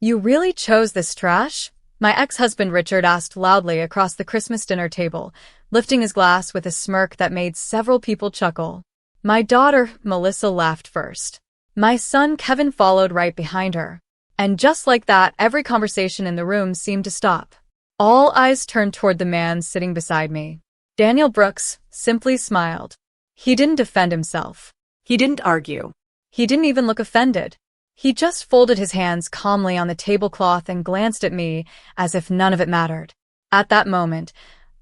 You really chose this trash? My ex-husband Richard asked loudly across the Christmas dinner table, lifting his glass with a smirk that made several people chuckle. My daughter, Melissa, laughed first. My son, Kevin, followed right behind her. And just like that, every conversation in the room seemed to stop. All eyes turned toward the man sitting beside me. Daniel Brooks simply smiled. He didn't defend himself. He didn't argue. He didn't even look offended. He just folded his hands calmly on the tablecloth and glanced at me as if none of it mattered. At that moment,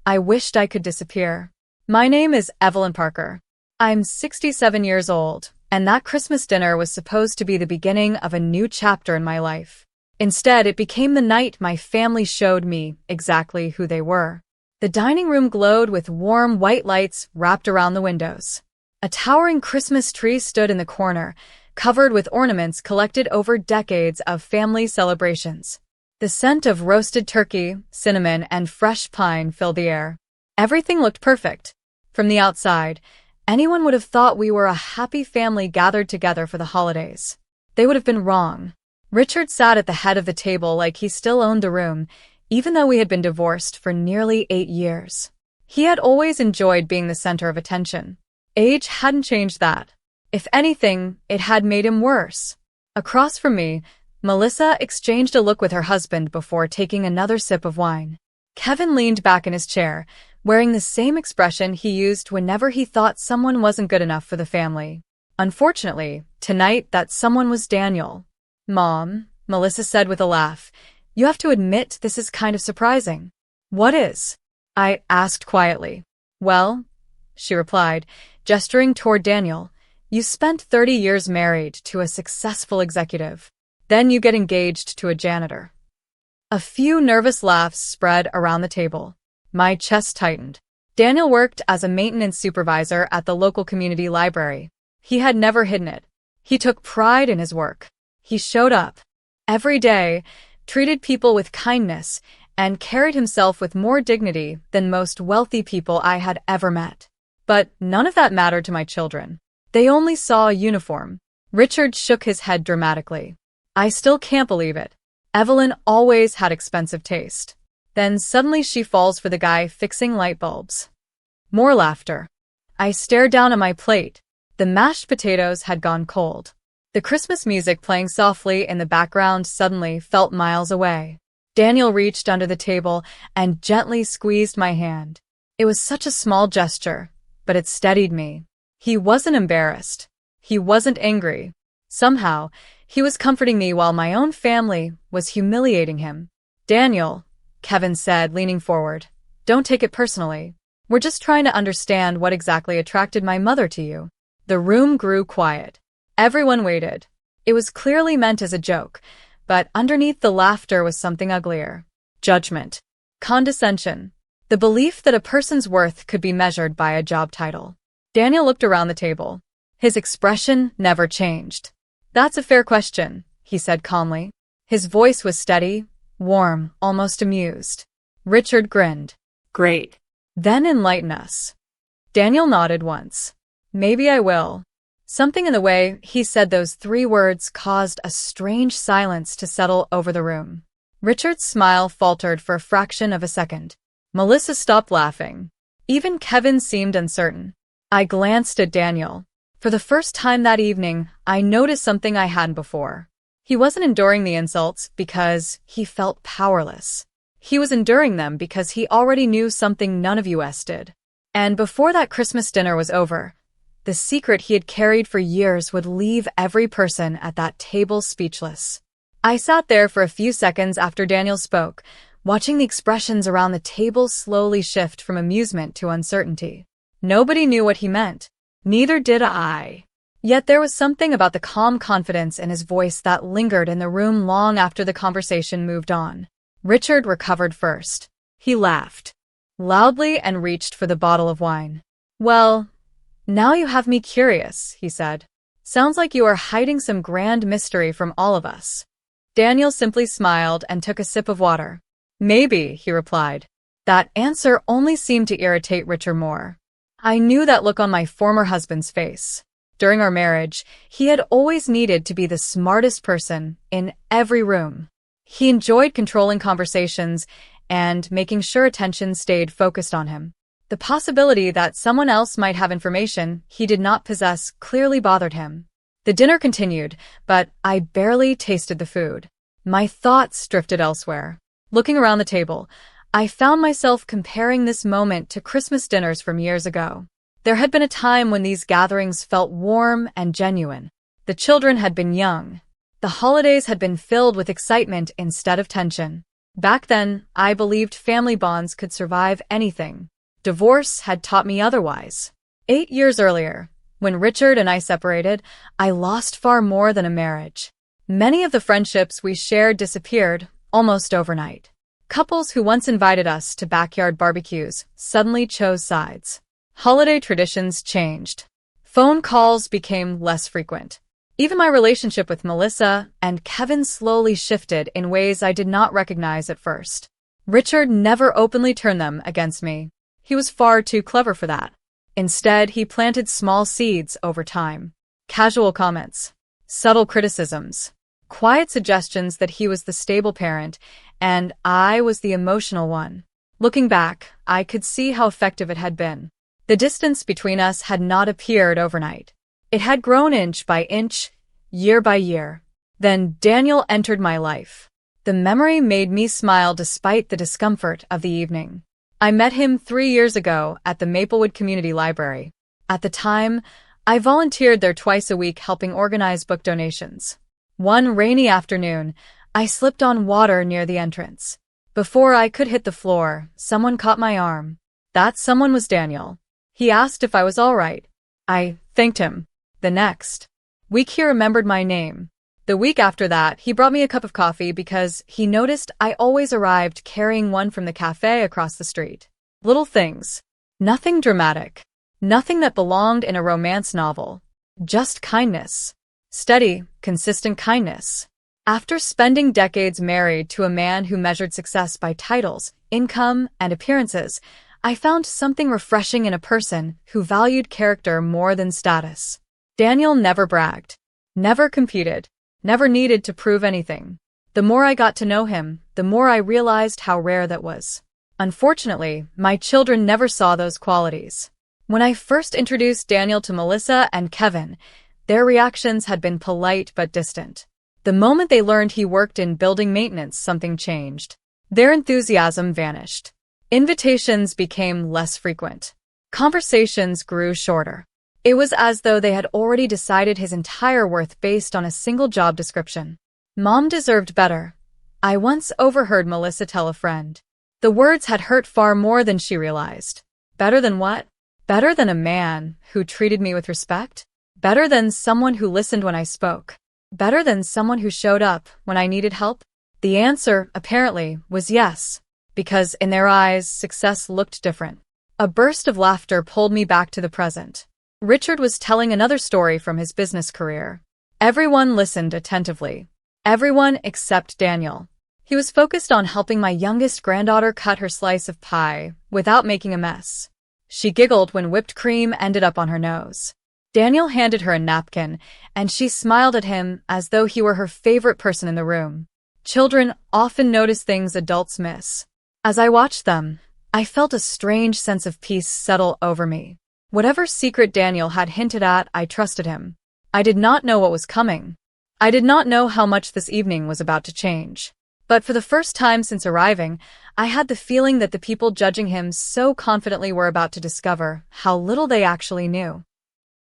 I wished I could disappear. My name is Evelyn Parker. I'm 67 years old, and that Christmas dinner was supposed to be the beginning of a new chapter in my life. Instead, it became the night my family showed me exactly who they were. The dining room glowed with warm white lights wrapped around the windows. A towering Christmas tree stood in the corner, covered with ornaments collected over decades of family celebrations. The scent of roasted turkey, cinnamon, and fresh pine filled the air. Everything looked perfect. From the outside, anyone would have thought we were a happy family gathered together for the holidays. They would have been wrong. Richard sat at the head of the table like he still owned the room, even though we had been divorced for nearly 8 years. He had always enjoyed being the center of attention. Age hadn't changed that. If anything, it had made him worse. Across from me, Melissa exchanged a look with her husband before taking another sip of wine. Kevin leaned back in his chair, wearing the same expression he used whenever he thought someone wasn't good enough for the family. Unfortunately, tonight that someone was Daniel. Mom, Melissa said with a laugh, you have to admit this is kind of surprising. What is? I asked quietly. Well, she replied, gesturing toward Daniel, you spent 30 years married to a successful executive. Then you get engaged to a janitor. A few nervous laughs spread around the table. My chest tightened. Daniel worked as a maintenance supervisor at the local community library. He had never hidden it. He took pride in his work. He showed up every day, treated people with kindness, and carried himself with more dignity than most wealthy people I had ever met. But none of that mattered to my children. They only saw a uniform. Richard shook his head dramatically. I still can't believe it. Evelyn always had expensive taste. Then suddenly she falls for the guy fixing light bulbs. More laughter. I stared down at my plate. The mashed potatoes had gone cold. The Christmas music playing softly in the background suddenly felt miles away. Daniel reached under the table and gently squeezed my hand. It was such a small gesture, but it steadied me. He wasn't embarrassed. He wasn't angry. Somehow, he was comforting me while my own family was humiliating him. Daniel, Kevin said, leaning forward, don't take it personally. We're just trying to understand what exactly attracted my mother to you. The room grew quiet. Everyone waited. It was clearly meant as a joke, but underneath the laughter was something uglier. Judgment. Condescension. The belief that a person's worth could be measured by a job title. Daniel looked around the table. His expression never changed. That's a fair question, he said calmly. His voice was steady, warm, almost amused. Richard grinned. Great. Then enlighten us. Daniel nodded once. Maybe I will. Something in the way he said those 3 words caused a strange silence to settle over the room. Richard's smile faltered for a fraction of a second. Melissa stopped laughing. Even Kevin seemed uncertain. I glanced at Daniel. For the first time that evening, I noticed something I hadn't before. He wasn't enduring the insults because he felt powerless. He was enduring them because he already knew something none of us did. And before that Christmas dinner was over, the secret he had carried for years would leave every person at that table speechless. I sat there for a few seconds after Daniel spoke, watching the expressions around the table slowly shift from amusement to uncertainty. Nobody knew what he meant. Neither did I. Yet there was something about the calm confidence in his voice that lingered in the room long after the conversation moved on. Richard recovered first. He laughed loudly and reached for the bottle of wine. Well, now you have me curious, he said. Sounds like you are hiding some grand mystery from all of us. Daniel simply smiled and took a sip of water. Maybe, he replied. That answer only seemed to irritate Richard more. I knew that look on my former husband's face. During our marriage, he had always needed to be the smartest person in every room. He enjoyed controlling conversations and making sure attention stayed focused on him. The possibility that someone else might have information he did not possess clearly bothered him. The dinner continued, but I barely tasted the food. My thoughts drifted elsewhere. Looking around the table, I found myself comparing this moment to Christmas dinners from years ago. There had been a time when these gatherings felt warm and genuine. The children had been young. The holidays had been filled with excitement instead of tension. Back then, I believed family bonds could survive anything. Divorce had taught me otherwise. 8 years earlier, when Richard and I separated, I lost far more than a marriage. Many of the friendships we shared disappeared almost overnight. Couples who once invited us to backyard barbecues suddenly chose sides. Holiday traditions changed. Phone calls became less frequent. Even my relationship with Melissa and Kevin slowly shifted in ways I did not recognize at first. Richard never openly turned them against me. He was far too clever for that. Instead, he planted small seeds over time. Casual comments, subtle criticisms, quiet suggestions that he was the stable parent and I was the emotional one. Looking back, I could see how effective it had been. The distance between us had not appeared overnight. It had grown inch by inch, year by year. Then Daniel entered my life. The memory made me smile despite the discomfort of the evening. I met him 3 years ago at the Maplewood Community Library. At the time, I volunteered there twice a week helping organize book donations. One rainy afternoon, I slipped on water near the entrance. Before I could hit the floor, someone caught my arm. That someone was Daniel. He asked if I was all right. I thanked him. The next week he remembered my name. The week after that, he brought me a cup of coffee because he noticed I always arrived carrying one from the cafe across the street. Little things. Nothing dramatic. Nothing that belonged in a romance novel. Just kindness. Steady, consistent kindness. After spending decades married to a man who measured success by titles, income, and appearances, I found something refreshing in a person who valued character more than status. Daniel never bragged, never competed, never needed to prove anything. The more I got to know him, the more I realized how rare that was. Unfortunately, my children never saw those qualities. When I first introduced Daniel to Melissa and Kevin, their reactions had been polite but distant. The moment they learned he worked in building maintenance, something changed. Their enthusiasm vanished. Invitations became less frequent. Conversations grew shorter. It was as though they had already decided his entire worth based on a single job description. Mom deserved better. I once overheard Melissa tell a friend. The words had hurt far more than she realized. Better than what? Better than a man who treated me with respect? Better than someone who listened when I spoke? Better than someone who showed up when I needed help? The answer, apparently, was yes, because in their eyes, success looked different. A burst of laughter pulled me back to the present. Richard was telling another story from his business career. Everyone listened attentively. Everyone except Daniel. He was focused on helping my youngest granddaughter cut her slice of pie without making a mess. She giggled when whipped cream ended up on her nose. Daniel handed her a napkin, and she smiled at him as though he were her favorite person in the room. Children often notice things adults miss. As I watched them, I felt a strange sense of peace settle over me. Whatever secret Daniel had hinted at, I trusted him. I did not know what was coming. I did not know how much this evening was about to change. But for the first time since arriving, I had the feeling that the people judging him so confidently were about to discover how little they actually knew.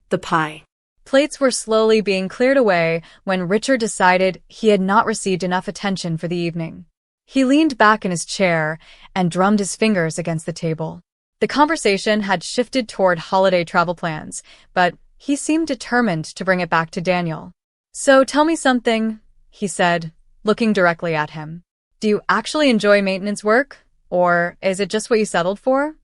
The pie. Plates were slowly being cleared away when Richard decided he had not received enough attention for the evening. He leaned back in his chair and drummed his fingers against the table. The conversation had shifted toward holiday travel plans, but he seemed determined to bring it back to Daniel. So tell me something, he said, looking directly at him. Do you actually enjoy maintenance work, or is it just what you settled for?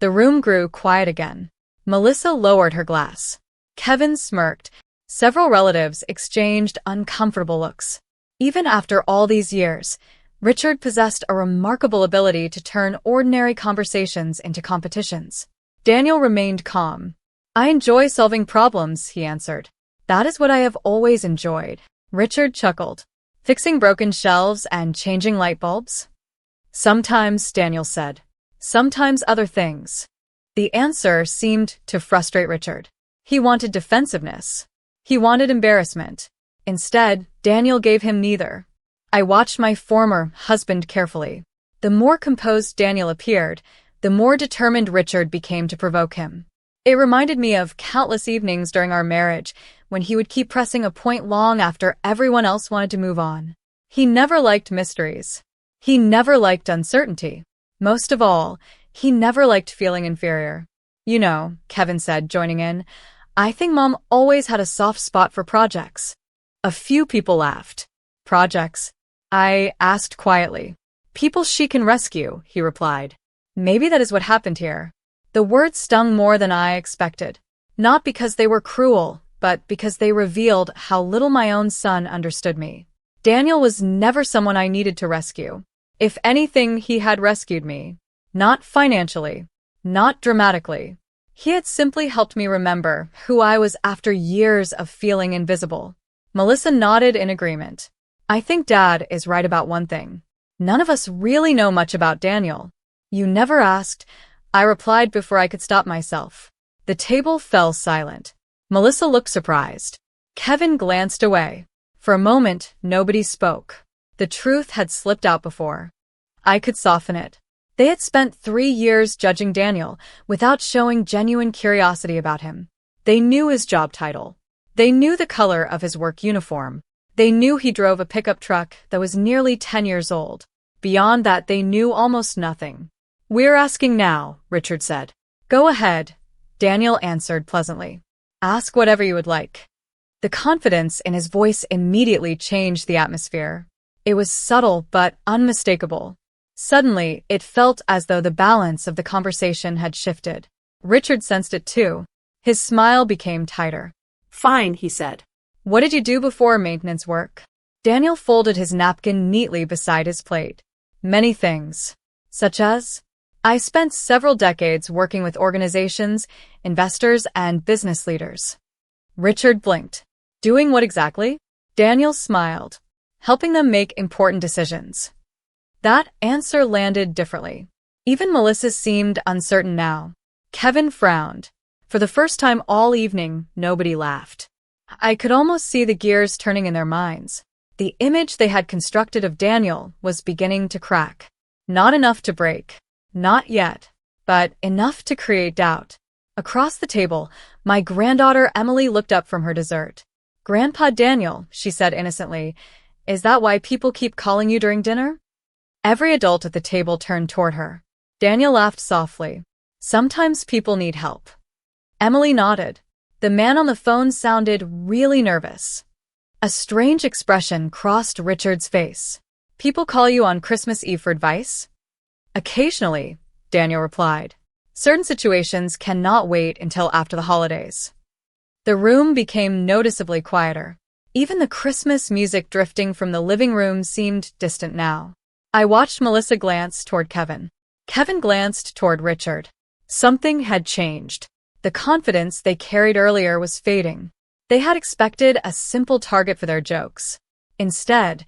The room grew quiet again. Melissa lowered her glass. Kevin smirked. Several relatives exchanged uncomfortable looks. Even after all these years, Richard possessed a remarkable ability to turn ordinary conversations into competitions. Daniel remained calm. I enjoy solving problems, he answered. That is what I have always enjoyed. Richard chuckled. Fixing broken shelves and changing light bulbs? Sometimes, Daniel said. Sometimes other things. The answer seemed to frustrate Richard. He wanted defensiveness. He wanted embarrassment. Instead, Daniel gave him neither. I watched my former husband carefully. The more composed Daniel appeared, the more determined Richard became to provoke him. It reminded me of countless evenings during our marriage when he would keep pressing a point long after everyone else wanted to move on. He never liked mysteries. He never liked uncertainty. Most of all, he never liked feeling inferior. You know, Kevin said, joining in, I think Mom always had a soft spot for projects. A few people laughed. Projects? I asked quietly. People she can rescue, he replied. Maybe that is what happened here. The words stung more than I expected. Not because they were cruel, but because they revealed how little my own son understood me. Daniel was never someone I needed to rescue. If anything, he had rescued me. Not financially. Not dramatically. He had simply helped me remember who I was after years of feeling invisible. Melissa nodded in agreement. I think Dad is right about one thing. None of us really know much about Daniel. You never asked, I replied before I could stop myself. The table fell silent. Melissa looked surprised. Kevin glanced away. For a moment, nobody spoke. The truth had slipped out before. I could soften it. They had spent 3 years judging Daniel without showing genuine curiosity about him. They knew his job title. They knew the color of his work uniform. They knew he drove a pickup truck that was nearly 10 years old. Beyond that, they knew almost nothing. We're asking now, Richard said. Go ahead, Daniel answered pleasantly. Ask whatever you would like. The confidence in his voice immediately changed the atmosphere. It was subtle but unmistakable. Suddenly, it felt as though the balance of the conversation had shifted. Richard sensed it too. His smile became tighter. Fine, he said. What did you do before maintenance work? Daniel folded his napkin neatly beside his plate. Many things. Such as? I spent several decades working with organizations, investors, and business leaders. Richard blinked. Doing what exactly? Daniel smiled. Helping them make important decisions. That answer landed differently. Even Melissa seemed uncertain now. Kevin frowned. For the first time all evening, nobody laughed. I could almost see the gears turning in their minds. The image they had constructed of Daniel was beginning to crack. Not enough to break. Not yet. But enough to create doubt. Across the table, my granddaughter Emily looked up from her dessert. Grandpa Daniel, she said innocently, is that why people keep calling you during dinner? Every adult at the table turned toward her. Daniel laughed softly. Sometimes people need help. Emily nodded. The man on the phone sounded really nervous. A strange expression crossed Richard's face. People call you on Christmas Eve for advice? Occasionally, Daniel replied. Certain situations cannot wait until after the holidays. The room became noticeably quieter. Even the Christmas music drifting from the living room seemed distant now. I watched Melissa glance toward Kevin. Kevin glanced toward Richard. Something had changed. The confidence they carried earlier was fading. They had expected a simple target for their jokes. Instead,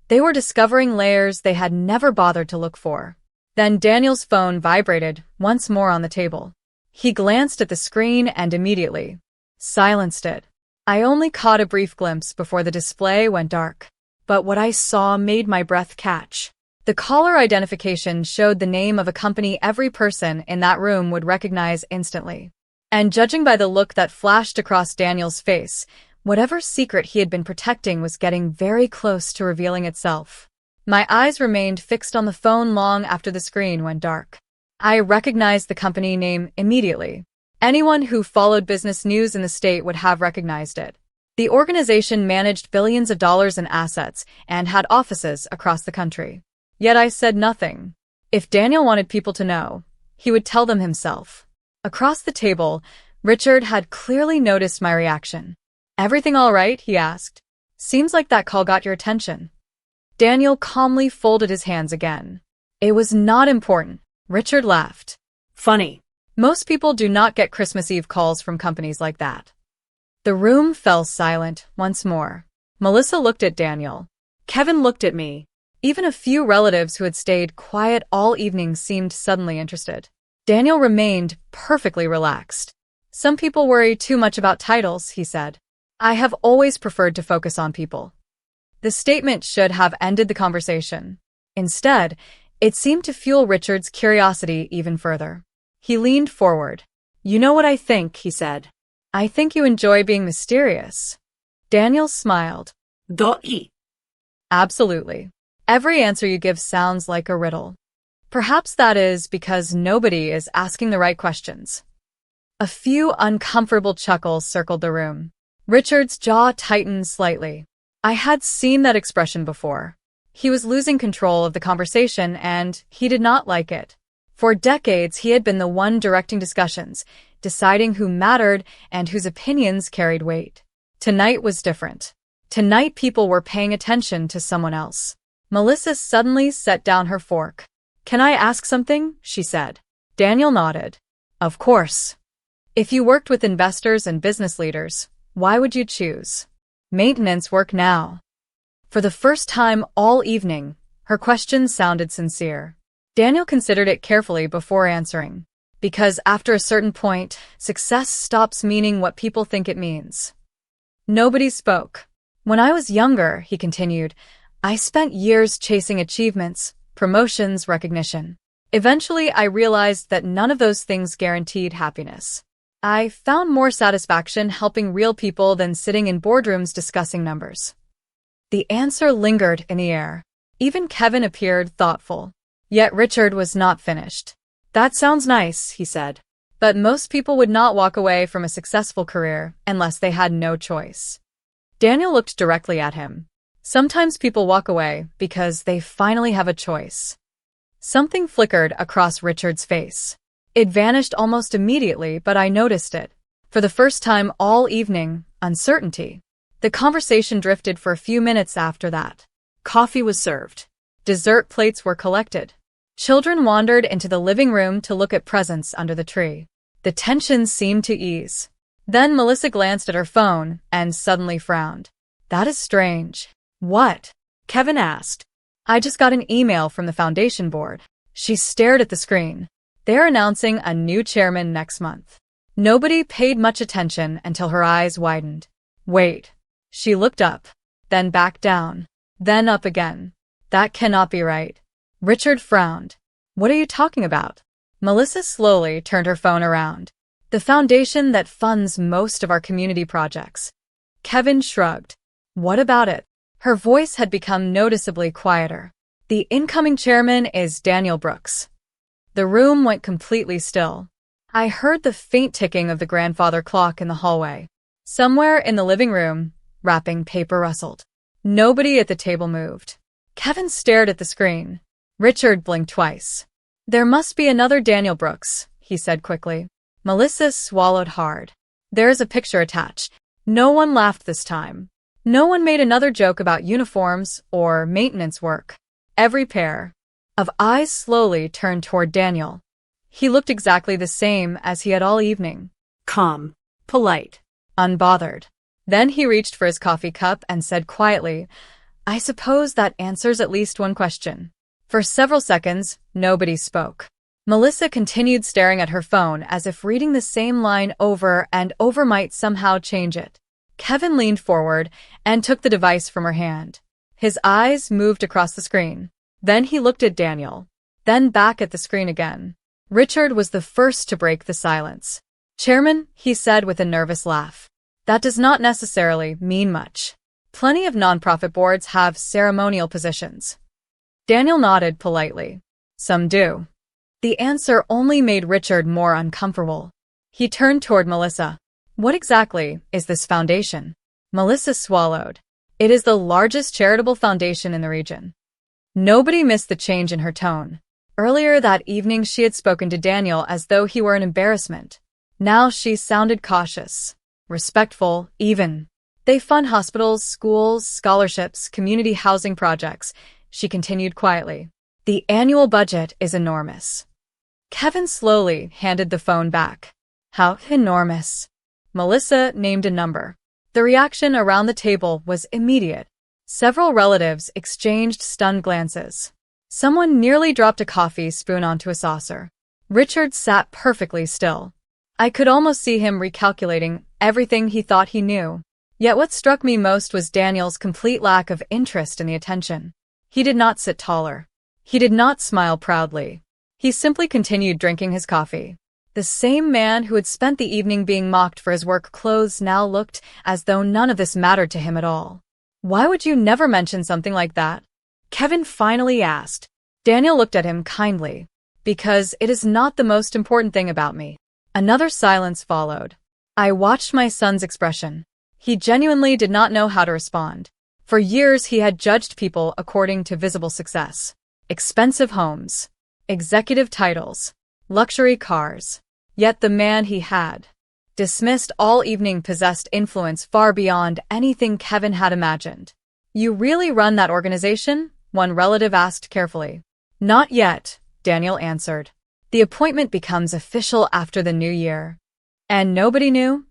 they were discovering layers they had never bothered to look for. Then Daniel's phone vibrated once more on the table. He glanced at the screen and immediately silenced it. I only caught a brief glimpse before the display went dark. But what I saw made my breath catch. The caller identification showed the name of a company every person in that room would recognize instantly. And judging by the look that flashed across Daniel's face, whatever secret he had been protecting was getting very close to revealing itself. My eyes remained fixed on the phone long after the screen went dark. I recognized the company name immediately. Anyone who followed business news in the state would have recognized it. The organization managed billions of dollars in assets and had offices across the country. Yet I said nothing. If Daniel wanted people to know, he would tell them himself. Across the table, Richard had clearly noticed my reaction. Everything all right? He asked. Seems like that call got your attention. Daniel calmly folded his hands again. It was not important. Richard laughed. Funny. Most people do not get Christmas Eve calls from companies like that. The room fell silent once more. Melissa looked at Daniel. Kevin looked at me. Even a few relatives who had stayed quiet all evening seemed suddenly interested. Daniel remained perfectly relaxed. Some people worry too much about titles, he said. I have always preferred to focus on people. The statement should have ended the conversation. Instead, it seemed to fuel Richard's curiosity even further. He leaned forward. You know what I think, he said. I think you enjoy being mysterious. Daniel smiled. Doi. Absolutely. Every answer you give sounds like a riddle. Perhaps that is because nobody is asking the right questions. A few uncomfortable chuckles circled the room. Richard's jaw tightened slightly. I had seen that expression before. He was losing control of the conversation, and he did not like it. For decades, he had been the one directing discussions, deciding who mattered and whose opinions carried weight. Tonight was different. Tonight, people were paying attention to someone else. Melissa suddenly set down her fork. Can I ask something? She said. Daniel nodded. Of course. If you worked with investors and business leaders, why would you choose maintenance work now? For the first time all evening, her question sounded sincere. Daniel considered it carefully before answering. Because after a certain point, success stops meaning what people think it means. Nobody spoke. When I was younger, he continued, I spent years chasing achievements, promotions, recognition. Eventually, I realized that none of those things guaranteed happiness. I found more satisfaction helping real people than sitting in boardrooms discussing numbers. The answer lingered in the air. Even Kevin appeared thoughtful. Yet Richard was not finished. That sounds nice, he said. But most people would not walk away from a successful career unless they had no choice. Daniel looked directly at him. Sometimes people walk away because they finally have a choice. Something flickered across Richard's face. It vanished almost immediately, but I noticed it. For the first time all evening, uncertainty. The conversation drifted for a few minutes after that. Coffee was served. Dessert plates were collected. Children wandered into the living room to look at presents under the tree. The tension seemed to ease. Then Melissa glanced at her phone and suddenly frowned. That is strange. What? Kevin asked. I just got an email from the foundation board. She stared at the screen. They're announcing a new chairman next month. Nobody paid much attention until her eyes widened. Wait. She looked up, then back down, then up again. That cannot be right. Richard frowned. What are you talking about? Melissa slowly turned her phone around. The foundation that funds most of our community projects. Kevin shrugged. What about it? Her voice had become noticeably quieter. The incoming chairman is Daniel Brooks. The room went completely still. I heard the faint ticking of the grandfather clock in the hallway. Somewhere in the living room, wrapping paper rustled. Nobody at the table moved. Kevin stared at the screen. Richard blinked twice. There must be another Daniel Brooks, he said quickly. Melissa swallowed hard. There is a picture attached. No one laughed this time. No one made another joke about uniforms or maintenance work. Every pair of eyes slowly turned toward Daniel. He looked exactly the same as he had all evening. Calm. Polite. Unbothered. Then he reached for his coffee cup and said quietly, I suppose that answers at least one question. For several seconds, nobody spoke. Melissa continued staring at her phone as if reading the same line over and over might somehow change it. Kevin leaned forward and took the device from her hand. His eyes moved across the screen. Then he looked at Daniel. Then back at the screen again. Richard was the first to break the silence. Chairman, he said with a nervous laugh. That does not necessarily mean much. Plenty of nonprofit boards have ceremonial positions. Daniel nodded politely. Some do. The answer only made Richard more uncomfortable. He turned toward Melissa. What exactly is this foundation? Melissa swallowed. It is the largest charitable foundation in the region. Nobody missed the change in her tone. Earlier that evening she had spoken to Daniel as though he were an embarrassment. Now she sounded cautious, respectful, even. They fund hospitals, schools, scholarships, community housing projects, she continued quietly. The annual budget is enormous. Kevin slowly handed the phone back. How enormous? Melissa named a number. The reaction around the table was immediate. Several relatives exchanged stunned glances. Someone nearly dropped a coffee spoon onto a saucer. Richard sat perfectly still. I could almost see him recalculating everything he thought he knew. Yet what struck me most was Daniel's complete lack of interest in the attention. He did not sit taller. He did not smile proudly. He simply continued drinking his coffee. The same man who had spent the evening being mocked for his work clothes now looked as though none of this mattered to him at all. "Why would you never mention something like that?" Kevin finally asked. Daniel looked at him kindly. "Because it is not the most important thing about me." Another silence followed. I watched my son's expression. He genuinely did not know how to respond. For years he had judged people according to visible success. Expensive homes, executive titles, luxury cars. Yet the man he had dismissed all evening possessed influence far beyond anything Kevin had imagined. "You really run that organization?" one relative asked carefully. "Not yet," Daniel answered. "The appointment becomes official after the new year." "And nobody knew?"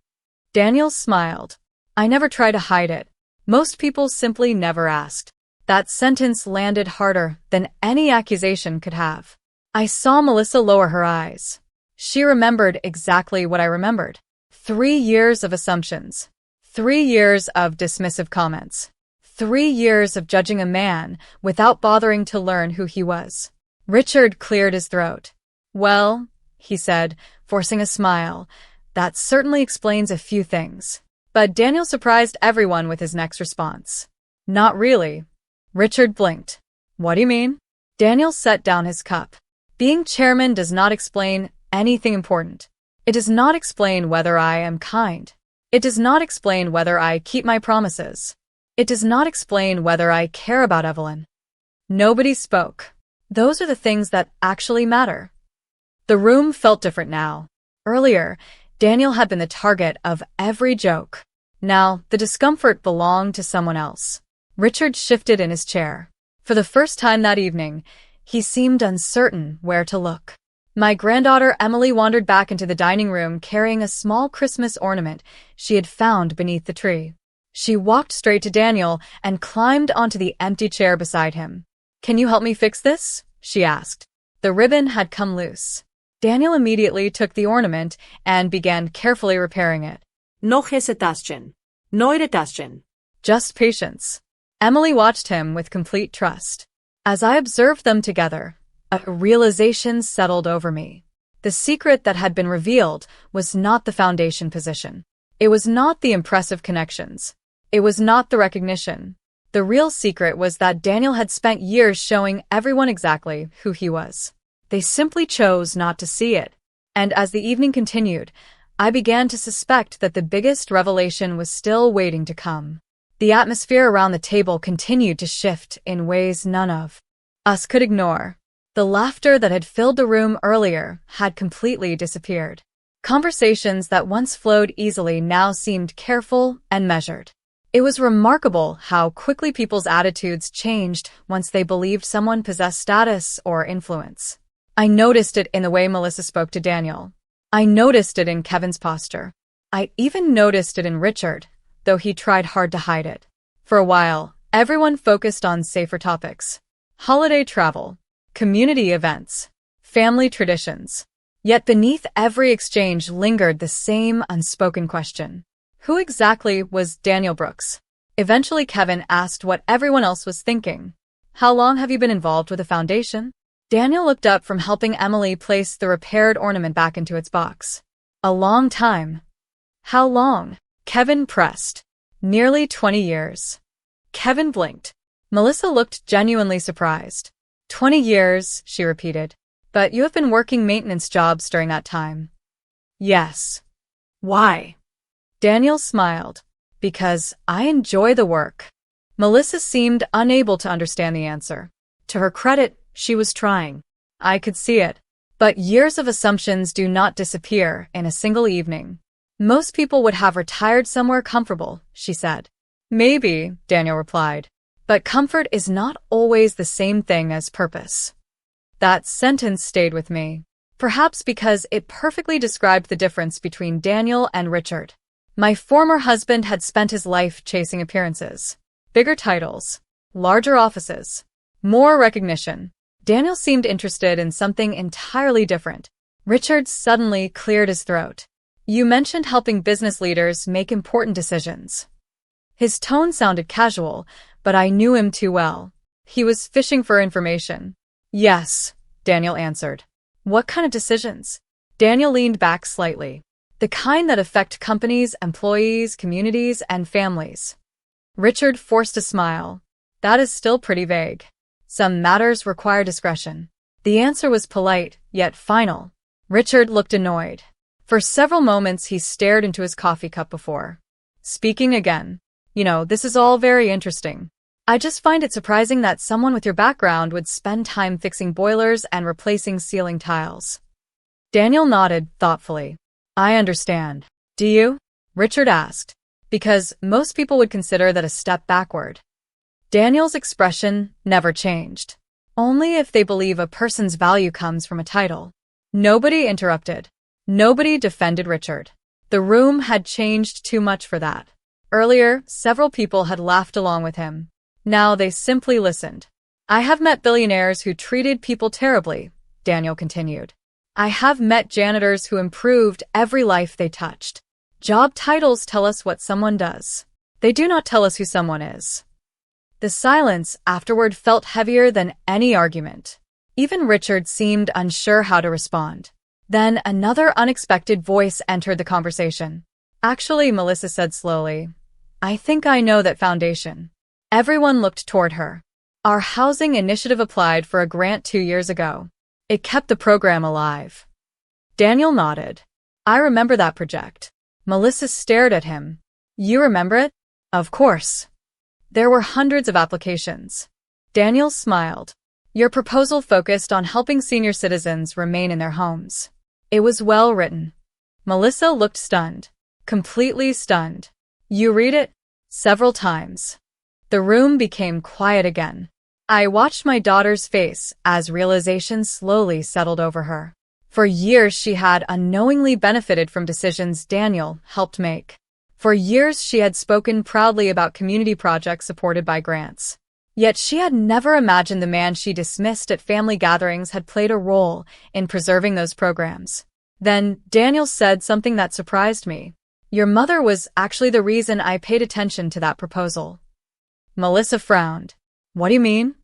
Daniel smiled. "I never try to hide it. Most people simply never asked." That sentence landed harder than any accusation could have. I saw Melissa lower her eyes. She remembered exactly what I remembered. 3 years of assumptions. 3 years of dismissive comments. 3 years of judging a man without bothering to learn who he was. Richard cleared his throat. "Well," he said, forcing a smile, "that certainly explains a few things." But Daniel surprised everyone with his next response. "Not really." Richard blinked. "What do you mean?" Daniel set down his cup. "Being chairman does not explain anything important. It does not explain whether I am kind. It does not explain whether I keep my promises. It does not explain whether I care about Evelyn." Nobody spoke. Those are the things that actually matter. The room felt different now. Earlier, Daniel had been the target of every joke. Now, the discomfort belonged to someone else. Richard shifted in his chair. For the first time that evening, he seemed uncertain where to look. My granddaughter Emily wandered back into the dining room carrying a small Christmas ornament she had found beneath the tree. She walked straight to Daniel and climbed onto the empty chair beside him. "Can you help me fix this?" she asked. The ribbon had come loose. Daniel immediately took the ornament and began carefully repairing it. No hesitation. No irritation. Just patience. Emily watched him with complete trust. As I observed them together, a realization settled over me. The secret that had been revealed was not the foundation position. It was not the impressive connections. It was not the recognition. The real secret was that Daniel had spent years showing everyone exactly who he was. They simply chose not to see it. And as the evening continued, I began to suspect that the biggest revelation was still waiting to come. The atmosphere around the table continued to shift in ways none of us could ignore. The laughter that had filled the room earlier had completely disappeared. Conversations that once flowed easily now seemed careful and measured. It was remarkable how quickly people's attitudes changed once they believed someone possessed status or influence. I noticed it in the way Melissa spoke to Daniel. I noticed it in Kevin's posture. I even noticed it in Richard, though he tried hard to hide it. For a while, everyone focused on safer topics. Holiday travel, community events, family traditions. Yet beneath every exchange lingered the same unspoken question. Who exactly was Daniel Brooks? Eventually Kevin asked what everyone else was thinking. "How long have you been involved with the foundation?" Daniel looked up from helping Emily place the repaired ornament back into its box. "A long time." "How long?" Kevin pressed. "Nearly 20 years. Kevin blinked. Melissa looked genuinely surprised. 20 years, she repeated. "But you have been working maintenance jobs during that time." "Yes." "Why?" Daniel smiled. "Because I enjoy the work." Melissa seemed unable to understand the answer. To her credit, she was trying. I could see it. But years of assumptions do not disappear in a single evening. "Most people would have retired somewhere comfortable," she said. "Maybe," Daniel replied. "But comfort is not always the same thing as purpose." That sentence stayed with me. Perhaps because it perfectly described the difference between Daniel and Richard. My former husband had spent his life chasing appearances. Bigger titles. Larger offices. More recognition. Daniel seemed interested in something entirely different. Richard suddenly cleared his throat. You mentioned helping business leaders make important decisions. His tone sounded casual, but I knew him too well. He was fishing for information. Yes, Daniel answered. What kind of decisions? Daniel leaned back slightly. The kind that affect companies, employees, communities, and families. Richard forced a smile. That is still pretty vague. Some matters require discretion. The answer was polite, yet final. Richard looked annoyed. For several moments he stared into his coffee cup before speaking again. This is all very interesting. I just find it surprising that someone with your background would spend time fixing boilers and replacing ceiling tiles. Daniel nodded thoughtfully. I understand. Do you? Richard asked. Because most people would consider that a step backward. Daniel's expression never changed. Only if they believe a person's value comes from a title. Nobody interrupted. Nobody defended Richard. The room had changed too much for that. Earlier, several people had laughed along with him. Now they simply listened. I have met billionaires who treated people terribly, Daniel continued. I have met janitors who improved every life they touched. Job titles tell us what someone does. They do not tell us who someone is. The silence afterward felt heavier than any argument. Even Richard seemed unsure how to respond. Then another unexpected voice entered the conversation. Actually, Melissa said slowly, I think I know that foundation. Everyone looked toward her. Our housing initiative applied for a grant 2 years ago. It kept the program alive. Daniel nodded. I remember that project. Melissa stared at him. You remember it? Of course. There were hundreds of applications. Daniel smiled. Your proposal focused on helping senior citizens remain in their homes. It was well written. Melissa looked stunned. Completely stunned. You read it? Several times. The room became quiet again. I watched my daughter's face as realization slowly settled over her. For years she had unknowingly benefited from decisions Daniel helped make. For years she had spoken proudly about community projects supported by grants. Yet she had never imagined the man she dismissed at family gatherings had played a role in preserving those programs. Then Daniel said something that surprised me. Your mother was actually the reason I paid attention to that proposal. Melissa frowned. What do you mean?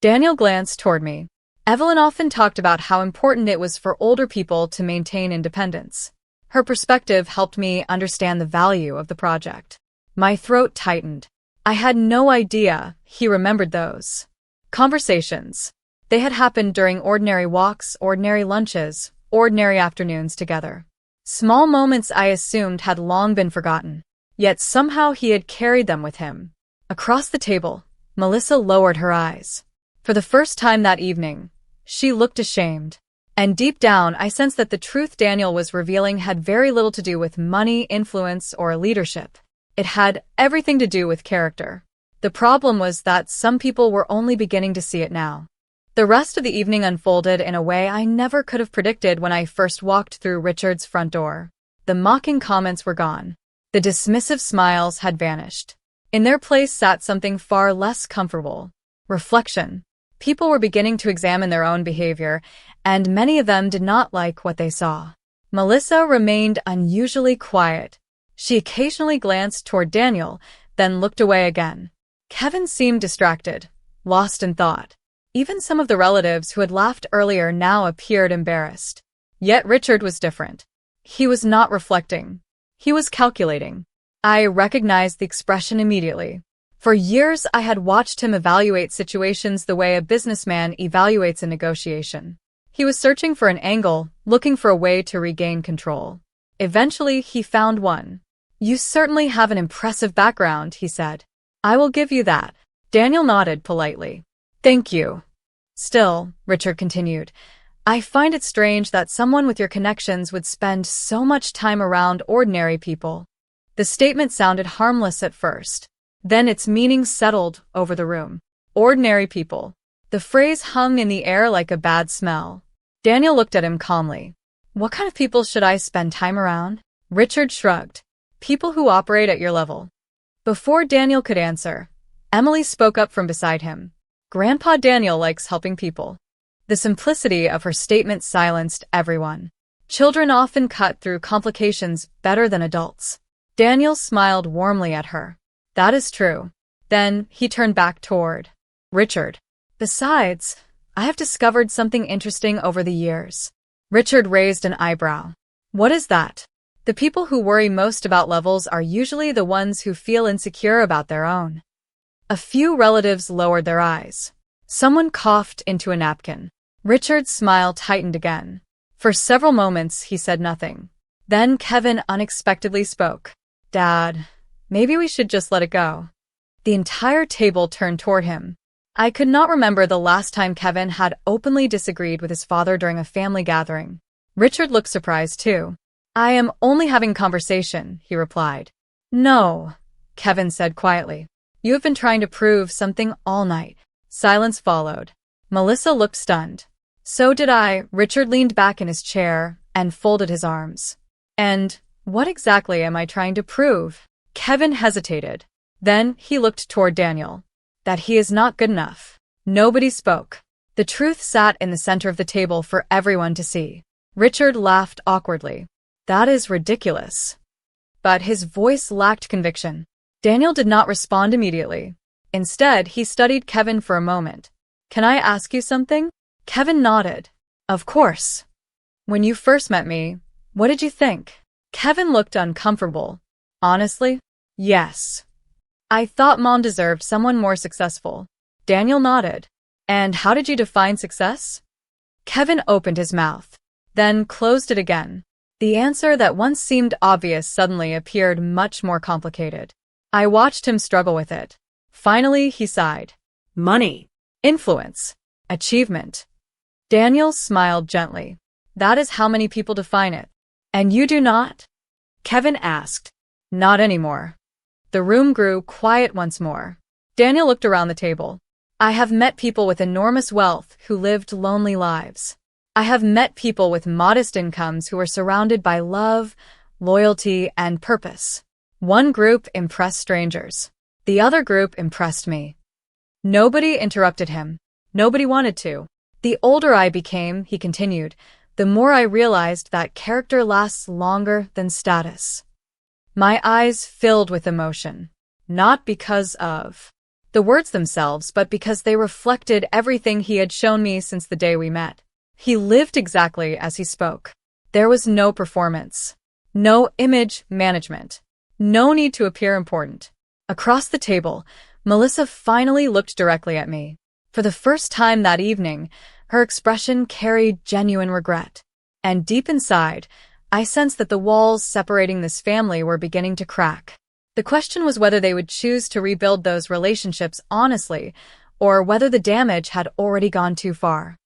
Daniel glanced toward me. Evelyn often talked about how important it was for older people to maintain independence. Her perspective helped me understand the value of the project. My throat tightened. I had no idea he remembered those conversations. They had happened during ordinary walks, ordinary lunches, ordinary afternoons together. Small moments I assumed had long been forgotten. Yet somehow he had carried them with him. Across the table, Melissa lowered her eyes. For the first time that evening, she looked ashamed. And deep down, I sensed that the truth Daniel was revealing had very little to do with money, influence, or leadership. It had everything to do with character. The problem was that some people were only beginning to see it now. The rest of the evening unfolded in a way I never could have predicted when I first walked through Richard's front door. The mocking comments were gone. The dismissive smiles had vanished. In their place sat something far less comfortable. Reflection. People were beginning to examine their own behavior, and many of them did not like what they saw. Melissa remained unusually quiet. She occasionally glanced toward Daniel, then looked away again. Kevin seemed distracted, lost in thought. Even some of the relatives who had laughed earlier now appeared embarrassed. Yet Richard was different. He was not reflecting. He was calculating. I recognized the expression immediately. For years I had watched him evaluate situations the way a businessman evaluates a negotiation. He was searching for an angle, looking for a way to regain control. Eventually he found one. You certainly have an impressive background, he said. I will give you that. Daniel nodded politely. Thank you. Still, Richard continued, I find it strange that someone with your connections would spend so much time around ordinary people. The statement sounded harmless at first. Then its meaning settled over the room. Ordinary people. The phrase hung in the air like a bad smell. Daniel looked at him calmly. What kind of people should I spend time around? Richard shrugged. People who operate at your level. Before Daniel could answer, Emily spoke up from beside him. Grandpa Daniel likes helping people. The simplicity of her statement silenced everyone. Children often cut through complications better than adults. Daniel smiled warmly at her. That is true. Then he turned back toward Richard. Besides, I have discovered something interesting over the years. Richard raised an eyebrow. What is that? The people who worry most about levels are usually the ones who feel insecure about their own. A few relatives lowered their eyes. Someone coughed into a napkin. Richard's smile tightened again. For several moments, he said nothing. Then Kevin unexpectedly spoke. Dad, maybe we should just let it go. The entire table turned toward him. I could not remember the last time Kevin had openly disagreed with his father during a family gathering. Richard looked surprised too. I am only having conversation, he replied. No, Kevin said quietly. You have been trying to prove something all night. Silence followed. Melissa looked stunned. So did I. Richard leaned back in his chair and folded his arms. And what exactly am I trying to prove? Kevin hesitated. Then he looked toward Daniel. That he is not good enough. Nobody spoke. The truth sat in the center of the table for everyone to see. Richard laughed awkwardly. That is ridiculous. But his voice lacked conviction. Daniel did not respond immediately. Instead, he studied Kevin for a moment. Can I ask you something? Kevin nodded. Of course. When you first met me, what did you think? Kevin looked uncomfortable. Honestly? Yes. I thought Mom deserved someone more successful. Daniel nodded. And how did you define success? Kevin opened his mouth, then closed it again. The answer that once seemed obvious suddenly appeared much more complicated. I watched him struggle with it. Finally, he sighed. Money. Influence. Achievement. Daniel smiled gently. That is how many people define it. And you do not? Kevin asked. Not anymore. The room grew quiet once more. Daniel looked around the table. I have met people with enormous wealth who lived lonely lives. I have met people with modest incomes who were surrounded by love, loyalty, and purpose. One group impressed strangers. The other group impressed me. Nobody interrupted him. Nobody wanted to. The older I became, he continued, the more I realized that character lasts longer than status. My eyes filled with emotion, not because of the words themselves, but because they reflected everything he had shown me since the day we met. He lived exactly as he spoke. There was no performance, no image management, no need to appear important. Across the table, Melissa finally looked directly at me. For the first time that evening, her expression carried genuine regret. And deep inside, I sensed that the walls separating this family were beginning to crack. The question was whether they would choose to rebuild those relationships honestly, or whether the damage had already gone too far.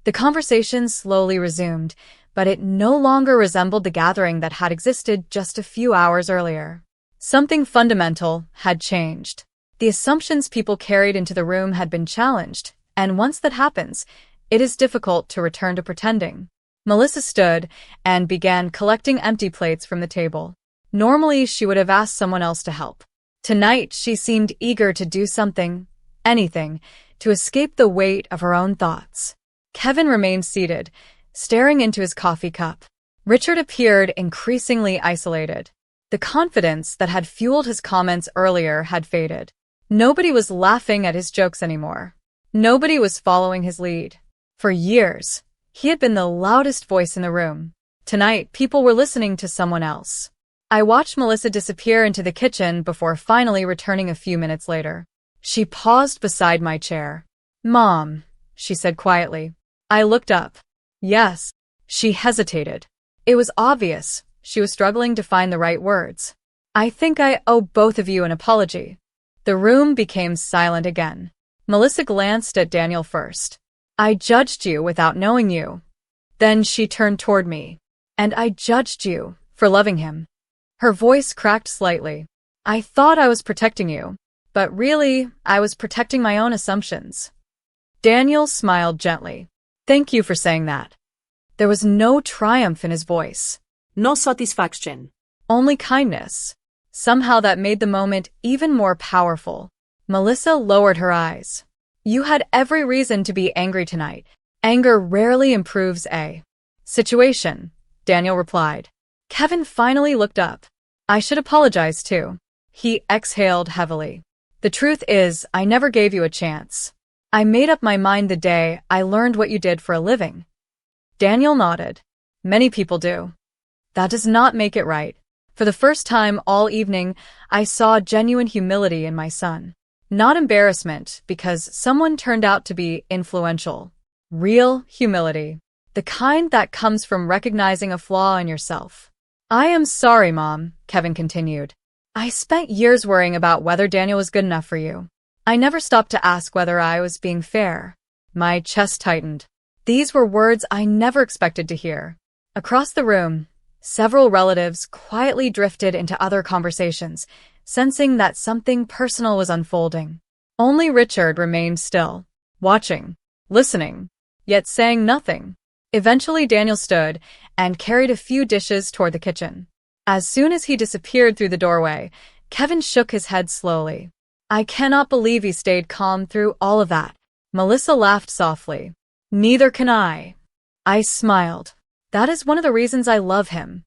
The conversation slowly resumed, but it no longer resembled the gathering that had existed just a few hours earlier. Something fundamental had changed. The assumptions people carried into the room had been challenged, and once that happens, it is difficult to return to pretending. Melissa stood and began collecting empty plates from the table. Normally, she would have asked someone else to help. Tonight, she seemed eager to do something, anything, to escape the weight of her own thoughts. Kevin remained seated, staring into his coffee cup. Richard appeared increasingly isolated. The confidence that had fueled his comments earlier had faded. Nobody was laughing at his jokes anymore. Nobody was following his lead. For years, he had been the loudest voice in the room. Tonight, people were listening to someone else. I watched Melissa disappear into the kitchen before finally returning a few minutes later. She paused beside my chair. Mom, she said quietly. I looked up. Yes. She hesitated. It was obvious. She was struggling to find the right words. I think I owe both of you an apology. The room became silent again. Melissa glanced at Daniel first. I judged you without knowing you. Then she turned toward me. And I judged you for loving him. Her voice cracked slightly. I thought I was protecting you, but really, I was protecting my own assumptions. Daniel smiled gently. Thank you for saying that. There was no triumph in his voice. No satisfaction. Only kindness. Somehow that made the moment even more powerful. Melissa lowered her eyes. You had every reason to be angry tonight. Anger rarely improves a situation, Daniel replied. Kevin finally looked up. I should apologize too. He exhaled heavily. The truth is, I never gave you a chance. I made up my mind the day I learned what you did for a living. Daniel nodded. Many people do. That does not make it right. For the first time all evening, I saw genuine humility in my son. Not embarrassment because someone turned out to be influential. Real humility. The kind that comes from recognizing a flaw in yourself. I am sorry, Mom, Kevin continued. I spent years worrying about whether Daniel was good enough for you. I never stopped to ask whether I was being fair. My chest tightened. These were words I never expected to hear. Across the room, several relatives quietly drifted into other conversations, sensing that something personal was unfolding. Only Richard remained still, watching, listening, yet saying nothing. Eventually Daniel stood and carried a few dishes toward the kitchen. As soon as he disappeared through the doorway, Kevin shook his head slowly. I cannot believe he stayed calm through all of that. Melissa laughed softly. Neither can I. I smiled. That is one of the reasons I love him.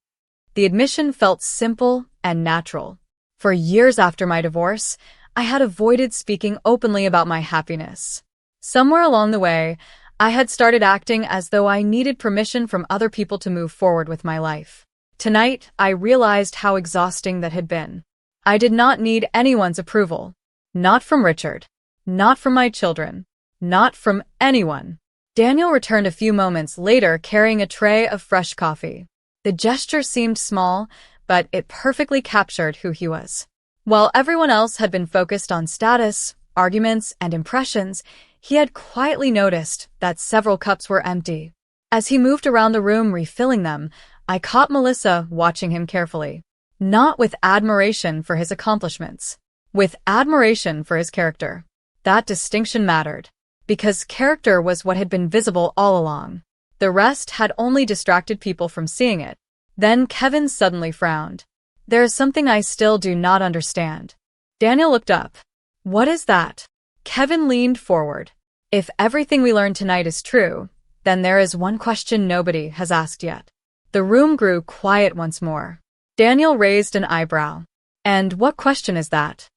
The admission felt simple and natural. For years after my divorce, I had avoided speaking openly about my happiness. Somewhere along the way, I had started acting as though I needed permission from other people to move forward with my life. Tonight, I realized how exhausting that had been. I did not need anyone's approval. Not from Richard. Not from my children. Not from anyone. Daniel returned a few moments later carrying a tray of fresh coffee. The gesture seemed small, but it perfectly captured who he was. While everyone else had been focused on status, arguments, and impressions, he had quietly noticed that several cups were empty. As he moved around the room refilling them, I caught Melissa watching him carefully. Not with admiration for his accomplishments. With admiration for his character. That distinction mattered. Because character was what had been visible all along. The rest had only distracted people from seeing it. Then Kevin suddenly frowned. There is something I still do not understand. Daniel looked up. What is that? Kevin leaned forward. If everything we learned tonight is true, then there is one question nobody has asked yet. The room grew quiet once more. Daniel raised an eyebrow. And what question is that?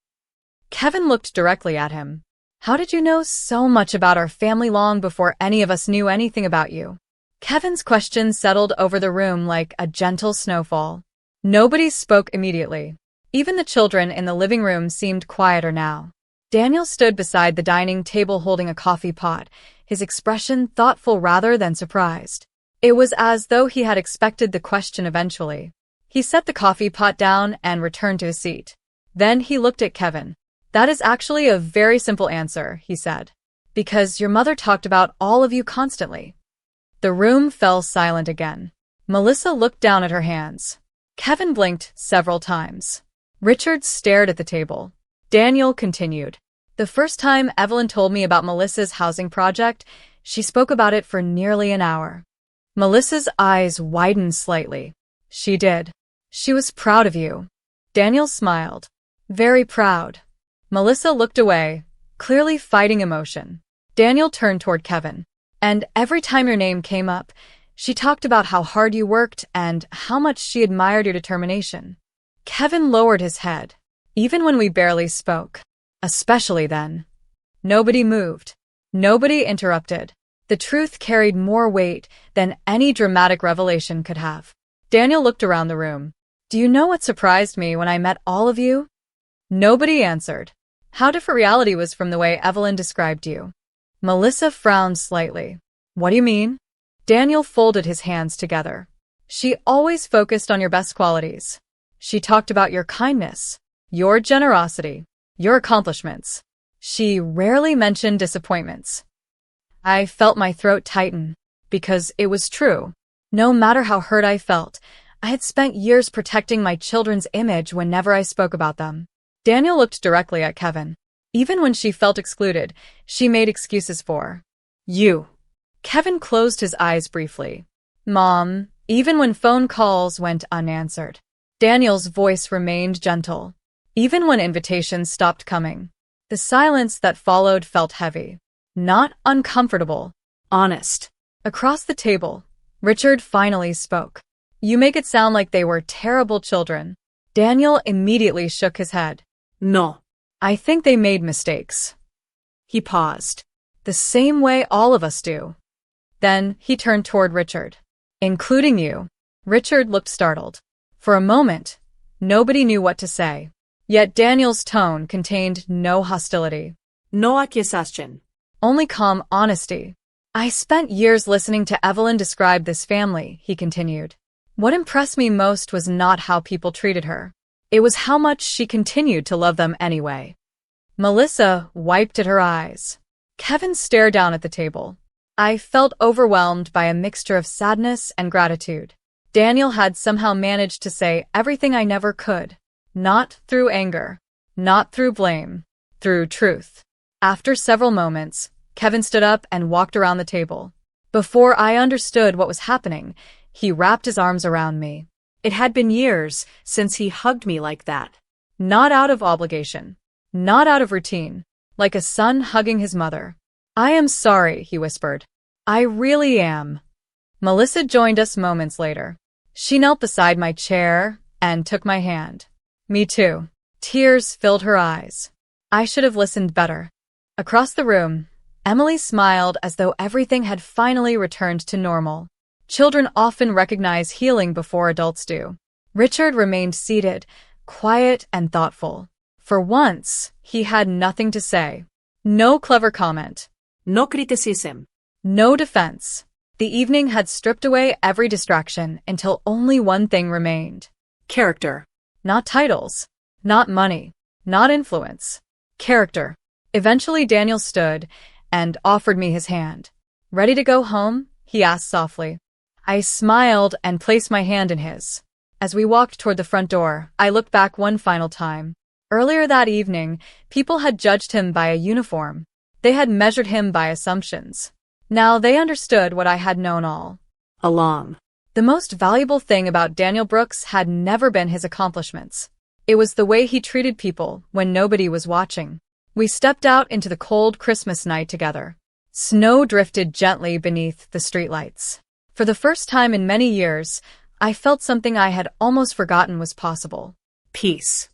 Kevin looked directly at him. How did you know so much about our family long before any of us knew anything about you? Kevin's question settled over the room like a gentle snowfall. Nobody spoke immediately. Even the children in the living room seemed quieter now. Daniel stood beside the dining table holding a coffee pot, his expression thoughtful rather than surprised. It was as though he had expected the question eventually. He set the coffee pot down and returned to his seat. Then he looked at Kevin. That is actually a very simple answer, he said. Because your mother talked about all of you constantly. The room fell silent again. Melissa looked down at her hands. Kevin blinked several times. Richard stared at the table. Daniel continued. The first time Evelyn told me about Melissa's housing project, she spoke about it for nearly an hour. Melissa's eyes widened slightly. She did. She was proud of you. Daniel smiled. Very proud. Melissa looked away, clearly fighting emotion. Daniel turned toward Kevin. And every time your name came up, she talked about how hard you worked and how much she admired your determination. Kevin lowered his head. Even when we barely spoke. Especially then. Nobody moved. Nobody interrupted. The truth carried more weight than any dramatic revelation could have. Daniel looked around the room. Do you know what surprised me when I met all of you? Nobody answered. How different reality was from the way Evelyn described you. Melissa frowned slightly. What do you mean? Daniel folded his hands together. She always focused on your best qualities. She talked about your kindness, your generosity, your accomplishments. She rarely mentioned disappointments. I felt my throat tighten, because it was true. No matter how hurt I felt, I had spent years protecting my children's image whenever I spoke about them. Daniel looked directly at Kevin. Even when she felt excluded, she made excuses for you. Kevin closed his eyes briefly. Mom, even when phone calls went unanswered. Daniel's voice remained gentle. Even when invitations stopped coming. The silence that followed felt heavy, not uncomfortable, honest. Across the table, Richard finally spoke. You make it sound like they were terrible children. Daniel immediately shook his head. No. I think they made mistakes. He paused. The same way all of us do. Then he turned toward Richard. Including you. Richard looked startled. For a moment, nobody knew what to say. Yet Daniel's tone contained no hostility. No accusation. Only calm honesty. I spent years listening to Evelyn describe this family, he continued. What impressed me most was not how people treated her. It was how much she continued to love them anyway. Melissa wiped at her eyes. Kevin stared down at the table. I felt overwhelmed by a mixture of sadness and gratitude. Daniel had somehow managed to say everything I never could. Not through anger. Not through blame. Through truth. After several moments, Kevin stood up and walked around the table. Before I understood what was happening, he wrapped his arms around me. It had been years since he hugged me like that. Not out of obligation. Not out of routine. Like a son hugging his mother. I am sorry, he whispered. I really am. Melissa joined us moments later. She knelt beside my chair and took my hand. Me too. Tears filled her eyes. I should have listened better. Across the room, Emily smiled as though everything had finally returned to normal. Children often recognize healing before adults do. Richard remained seated, quiet and thoughtful. For once, he had nothing to say. No clever comment. No criticism. No defense. The evening had stripped away every distraction until only one thing remained. Character. Not titles. Not money. Not influence. Character. Eventually Daniel stood and offered me his hand. Ready to go home? He asked softly. I smiled and placed my hand in his. As we walked toward the front door, I looked back one final time. Earlier that evening, people had judged him by a uniform. They had measured him by assumptions. Now they understood what I had known all along. The most valuable thing about Daniel Brooks had never been his accomplishments. It was the way he treated people when nobody was watching. We stepped out into the cold Christmas night together. Snow drifted gently beneath the streetlights. For the first time in many years, I felt something I had almost forgotten was possible. Peace.